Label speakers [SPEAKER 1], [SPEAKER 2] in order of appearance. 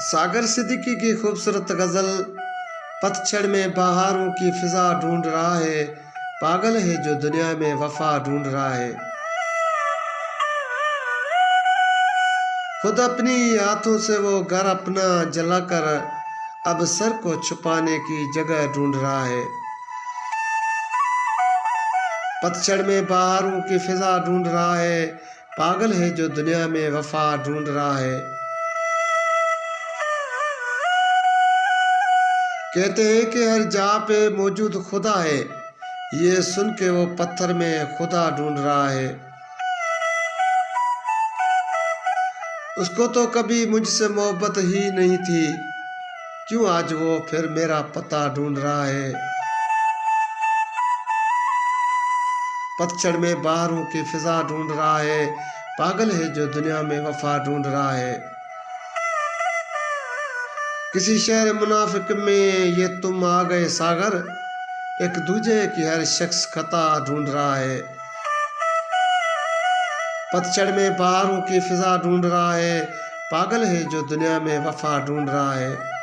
[SPEAKER 1] सागर सिद्दीकी की खूबसूरत गजल। पतझड़ में बहारों की फिजा ढूंढ रहा है, पागल है जो दुनिया में वफा ढूंढ रहा है। खुद अपनी हाथों से वो घर अपना जलाकर अब सर को छुपाने की जगह ढूंढ रहा है। पतझड़ में बहारों की फिजा ढूंढ रहा है, पागल है जो दुनिया में वफा ढूंढ रहा है। कहते हैं कि हर जहाँ पे मौजूद खुदा है, ये सुन के वो पत्थर में खुदा ढूंढ रहा है। उसको तो कभी मुझसे मोहब्बत ही नहीं थी, क्यों आज वो फिर मेरा पता ढूंढ रहा है। पतझड़ में बहारों की फिजा ढूंढ रहा है, पागल है जो दुनिया में वफा ढूंढ रहा है। किसी शहर मुनाफिक में ये तुम आ गए सागर, एक दूजे की हर शख्स खता ढूंढ रहा है। पतझड़ में बहारों की फिजा ढूंढ रहा है, पागल है जो दुनिया में वफा ढूंढ रहा है।